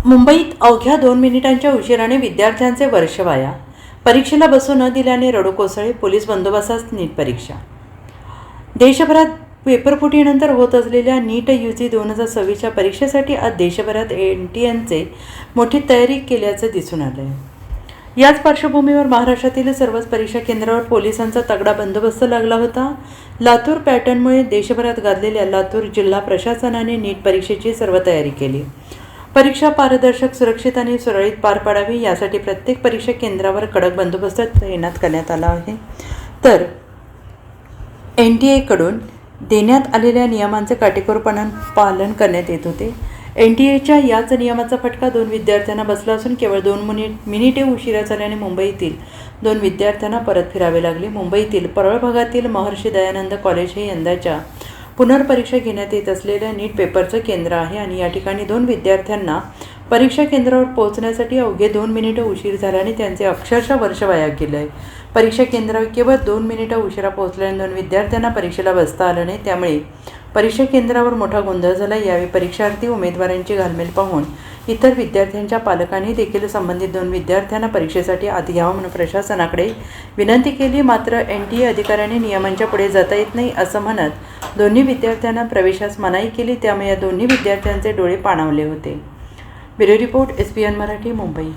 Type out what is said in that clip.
मुंबईत अवघ्या 2 मिनिटांच्या उशिराने विद्यार्थ्यांचे वर्ष वाया. परीक्षेला बसू न दिल्याने रडू कोसळले. पोलीस बंदोबस्तात नीट परीक्षा. देशभरात पेपरफुटीनंतर होत असलेल्या नीट UG 2026च्या परीक्षेसाठी आज देशभरात NTNचे मोठी तयारी केल्याचं दिसून आलं. याच पार्श्वभूमीवर महाराष्ट्रातील सर्वच परीक्षा केंद्रावर पोलिसांचा तगडा बंदोबस्त लागला होता. लातूर पॅटर्नमुळे देशभरात गाजलेल्या लातूर जिल्हा प्रशासनाने नीट परीक्षेची सर्व तयारी केली. परीक्षा पारदर्शक, सुरक्षित आणि सुरळीत पार पाडावी यासाठी प्रत्येक परीक्षा केंद्रावर कडक बंदोबस्त तैनात करण्यात आला आहे. तर NTA देण्यात आलेल्या नियमांचे काटेकोरपणाने पालन करण्यात येत होते. NTAच्या याच नियमाचा फटका 2 विद्यार्थ्यांना बसला असून केवळ 2 मिनिटे उशिरा झाल्याने मुंबईतील 2 विद्यार्थ्यांना परत फिरावे लागले. मुंबईतील परळ भागातील महर्षी दयानंद कॉलेज हे यंदाच्या पुनर्परीक्षा घेण्यात येत असलेल्या नीट पेपरचं केंद्र आहे आणि या ठिकाणी 2 विद्यार्थ्यांना परीक्षा केंद्रावर पोहोचण्यासाठी अवघे 2 मिनिटं उशीर झाल्याने त्यांचे अक्षरशः वर्ष वाया गेलं आहे. परीक्षा केंद्रावर केवळ 2 मिनिटं उशिरा पोहोचल्याने 2 विद्यार्थ्यांना परीक्षेला बसता आलं नाही. त्यामुळे परीक्षा केंद्रावर मोठा गोंधळ झाला. यावेळी परीक्षार्थी उमेदवारांची घालमेल पाहून इतर विद्यार्थ्यांच्या पालकांनी देखील संबंधित 2 विद्यार्थ्यांना परीक्षेसाठी आत घ्यावं म्हणून प्रशासनाकडे विनंती केली. मात्र NTA अधिकाऱ्यांनी नियमांच्या पुढे जाता येत नाही असं म्हणत दोन्ही विद्यार्थ्यांना प्रवेशास मनाई केली. त्यामुळे या दोन्ही विद्यार्थ्यांचे डोळे पाणावले होते. Bureau report SBN Marathi, Mumbai.